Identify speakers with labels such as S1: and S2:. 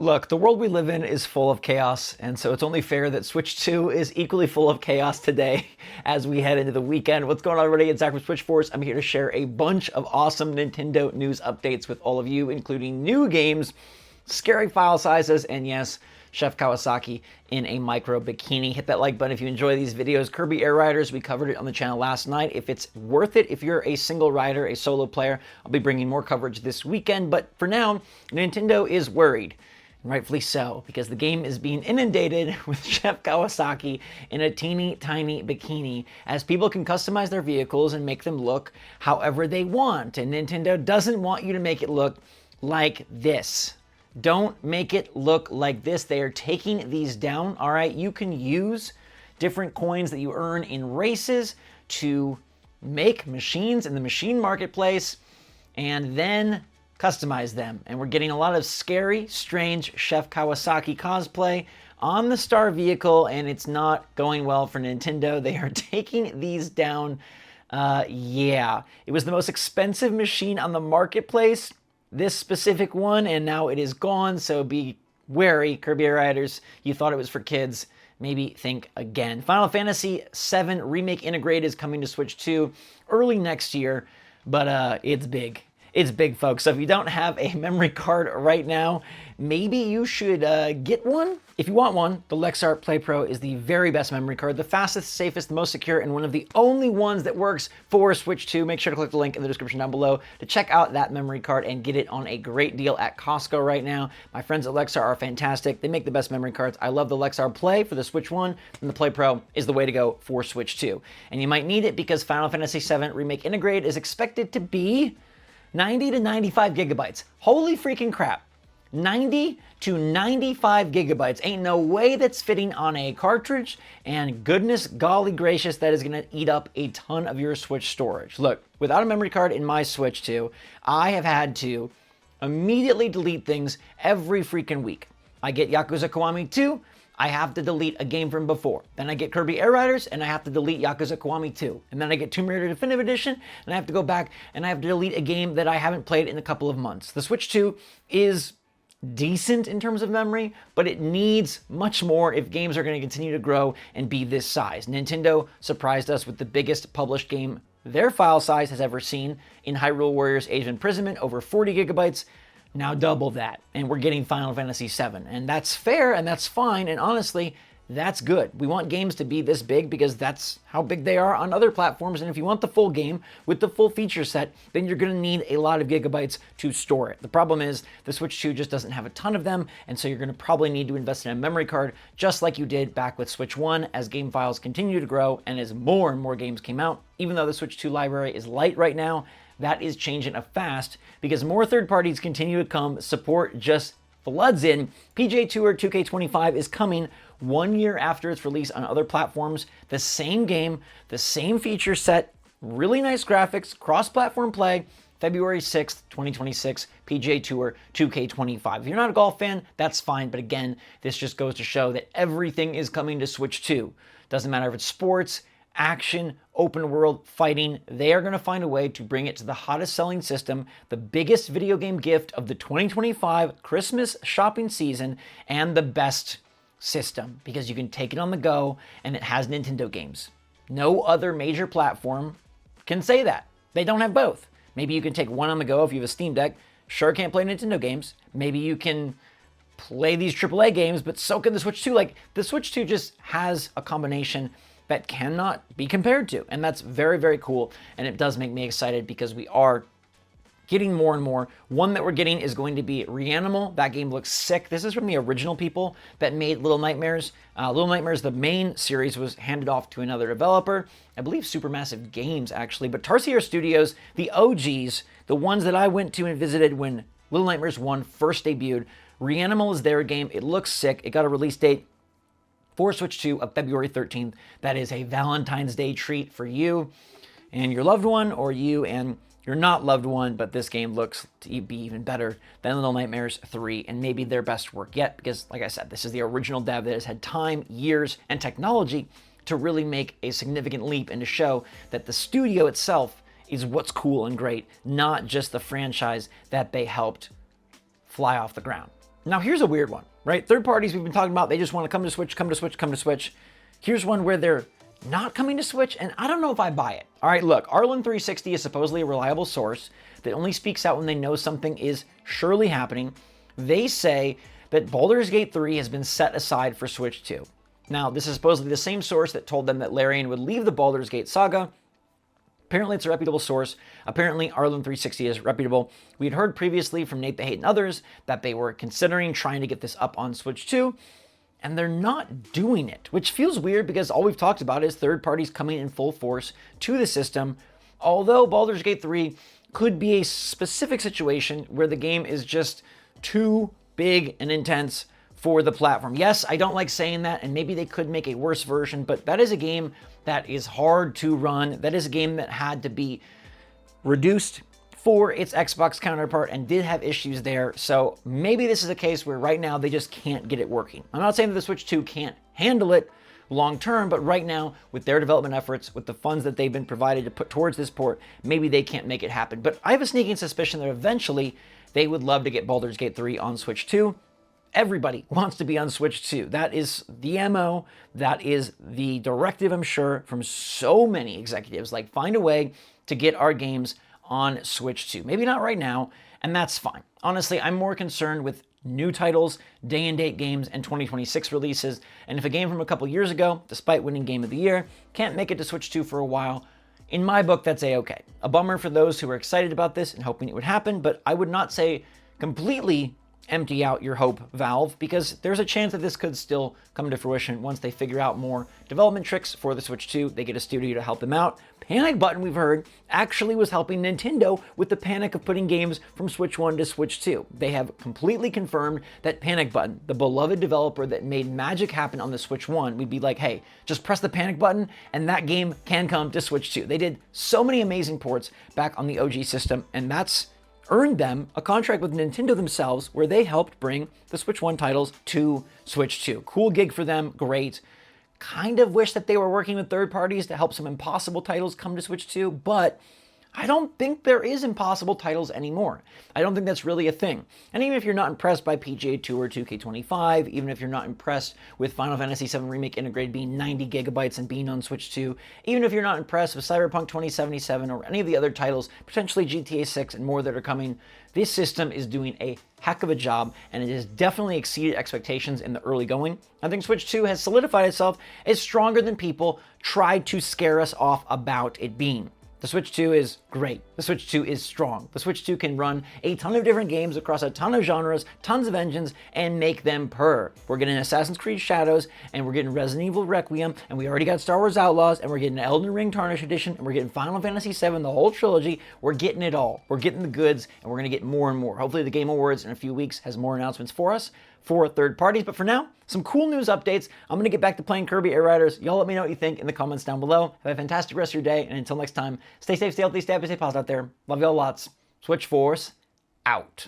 S1: Look, the world we live in is full of chaos, and so it's only fair that Switch 2 is equally full of chaos today as we head into the weekend. What's going on, everybody? It's Zach from SwitchForce. I'm here to share a bunch of awesome Nintendo news updates with all of you, including new games, scary file sizes, and yes, Chef Kawasaki in a micro bikini. Hit that like button if you enjoy these videos. Kirby Air Riders, we covered it on the channel last night. If it's worth it, if you're a single rider, a solo player, I'll be bringing more coverage this weekend. But for now, Nintendo is worried. And rightfully so, because the game is being inundated with Chef Kawasaki in a teeny tiny bikini, as people can customize their vehicles and make them look however they want. And Nintendo doesn't want you to make it look like this. Don't make it look like this. They are taking these down, all right? You can use different coins that you earn in races to make machines in the machine marketplace and then customize them. And we're getting a lot of scary, strange Chef Kawasaki cosplay on the Star vehicle, and it's not going well for Nintendo. They are taking these down. Yeah, it was the most expensive machine on the marketplace, this specific one, and now it is gone, so be wary, Kirby Air Riders. You thought it was for kids. Maybe think again. Final Fantasy VII Remake Intergrade is coming to Switch 2 early next year, but it's big. It's big, folks. So if you don't have a memory card right now, maybe you should get one. If you want one, the Lexar Play Pro is the very best memory card, the fastest, safest, the most secure, and one of the only ones that works for Switch 2. Make sure to click the link in the description down below to check out that memory card and get it on a great deal at Costco right now. My friends at Lexar are fantastic. They make the best memory cards. I love the Lexar Play for the Switch 1, and the Play Pro is the way to go for Switch 2. And you might need it because Final Fantasy VII Remake Intergrade is expected to be 90 to 95 gigabytes. Holy freaking crap. 90 to 95 gigabytes. Ain't no way that's fitting on a cartridge, and goodness golly gracious, that is gonna eat up a ton of your Switch storage. Look, without a memory card in my Switch 2, I have had to immediately delete things every freaking week. I get Yakuza Kiwami 2, I have to delete a game from before. Then I get Kirby Air Riders, and I have to delete Yakuza Kiwami 2. And then I get Tomb Raider Definitive Edition, and I have to go back and I have to delete a game that I haven't played in a couple of months. The Switch 2 is decent in terms of memory, but it needs much more if games are going to continue to grow and be this size. Nintendo surprised us with the biggest published game their file size has ever seen in Hyrule Warriors Age of Imprisonment, over 40 gigabytes. Now double that, and we're getting Final Fantasy VII. And that's fair, and that's fine, and honestly, that's good. We want games to be this big because that's how big they are on other platforms, and if you want the full game with the full feature set, then you're going to need a lot of gigabytes to store it. The problem is the Switch 2 just doesn't have a ton of them, and so you're going to probably need to invest in a memory card just like you did back with Switch 1 as game files continue to grow and as more and more games came out. Even though the Switch 2 library is light right now, that is changing fast because more third parties continue to come. Support just floods in. PGA Tour 2K25 is coming 1 year after its release on other platforms. The same game, the same feature set, really nice graphics, cross-platform play. February 6th, 2026, PGA Tour 2K25. If you're not a golf fan, that's fine. But again, this just goes to show that everything is coming to Switch 2. Doesn't matter if it's sports, action, open world, fighting, they are going to find a way to bring it to the hottest selling system, the biggest video game gift of the 2025 Christmas shopping season, and the best system because you can take it on the go and it has Nintendo games. No other major platform can say that. They don't have both. Maybe you can take one on the go if you have a Steam Deck. Sure can't play Nintendo games. Maybe you can play these AAA games, but so can the Switch 2. Like, the Switch 2 just has a combination that cannot be compared to. And that's very, very cool. And it does make me excited because we are getting more and more. One that we're getting is going to be ReAnimal. That game looks sick. This is from the original people that made Little Nightmares. Little Nightmares, the main series, was handed off to another developer. I believe Supermassive Games, actually. But Tarsier Studios, the OGs, the ones that I went to and visited when Little Nightmares 1 first debuted, ReAnimal is their game. It looks sick. It got a release date for Switch 2 of February 13th. That is a Valentine's Day treat for you and your loved one, or you and your not loved one, but this game looks to be even better than Little Nightmares 3 and maybe their best work yet because, like I said, this is the original dev that has had time, years, and technology to really make a significant leap and to show that the studio itself is what's cool and great, not just the franchise that they helped fly off the ground. Now here's a weird one, right? Third parties we've been talking about, they just want to come to Switch, come to Switch, come to Switch. Here's one where they're not coming to Switch, and I don't know if I buy it. All right, look, Arlen 360 is supposedly a reliable source that only speaks out when they know something is surely happening. They say that Baldur's Gate 3 has been set aside for Switch 2. Now, this is supposedly the same source that told them that Larian would leave the Baldur's Gate saga. Apparently, it's a reputable source. Apparently, Arlen 360 is reputable. We had heard previously from Nate the Hate and others that they were considering trying to get this up on Switch 2, and they're not doing it, which feels weird because all we've talked about is third parties coming in full force to the system. Although Baldur's Gate 3 could be a specific situation where the game is just too big and intense for the platform. Yes, I don't like saying that, and maybe they could make a worse version, but that is a game that is hard to run. That is a game that had to be reduced for its Xbox counterpart and did have issues there. So maybe this is a case where right now they just can't get it working. I'm not saying that the Switch 2 can't handle it long term, but right now with their development efforts, with the funds that they've been provided to put towards this port, maybe they can't make it happen. But I have a sneaking suspicion that eventually they would love to get Baldur's Gate 3 on Switch 2. Everybody wants to be on Switch 2. That is the MO. That is the directive, I'm sure, from so many executives. Like, find a way to get our games on Switch 2. Maybe not right now, and that's fine. Honestly, I'm more concerned with new titles, day-and-date games, and 2026 releases. And if a game from a couple years ago, despite winning Game of the Year, can't make it to Switch 2 for a while, in my book, that's A-okay. A bummer for those who are excited about this and hoping it would happen, but I would not say completely empty out your hope, Valve, because there's a chance that this could still come to fruition once they figure out more development tricks for the Switch 2. They get a studio to help them out. Panic Button, we've heard, actually was helping Nintendo with the panic of putting games from Switch 1 to Switch 2. They have completely confirmed that Panic Button, the beloved developer that made magic happen on the Switch 1, we'd be like, hey, just press the panic button and that game can come to Switch 2. They did so many amazing ports back on the OG system, and that's earned them a contract with Nintendo themselves where they helped bring the Switch 1 titles to Switch 2. Cool gig for them, great. Kind of wish that they were working with third parties to help some impossible titles come to Switch 2, but I don't think there is impossible titles anymore. I don't think that's really a thing. And even if you're not impressed by PGA Tour 2K25, even if you're not impressed with Final Fantasy VII Remake Intergrade being 90 gigabytes and being on Switch 2, even if you're not impressed with Cyberpunk 2077 or any of the other titles, potentially GTA 6 and more that are coming, this system is doing a heck of a job, and it has definitely exceeded expectations in the early going. I think Switch 2 has solidified itself as stronger than people tried to scare us off about it being. The Switch 2 is great. The Switch 2 is strong. The Switch 2 can run a ton of different games across a ton of genres, tons of engines, and make them purr. We're getting Assassin's Creed Shadows, and we're getting Resident Evil Requiem, and we already got Star Wars Outlaws, and we're getting Elden Ring Tarnished Edition, and we're getting Final Fantasy VII, the whole trilogy. We're getting it all. We're getting the goods, and we're going to get more and more. Hopefully the Game Awards in a few weeks has more announcements for us for third parties. But for now, some cool news updates. I'm going to get back to playing Kirby Air Riders. Y'all let me know what you think in the comments down below. Have a fantastic rest of your day. And until next time, stay safe, stay healthy, stay happy, stay positive out there. Love y'all lots. SwitchForce out.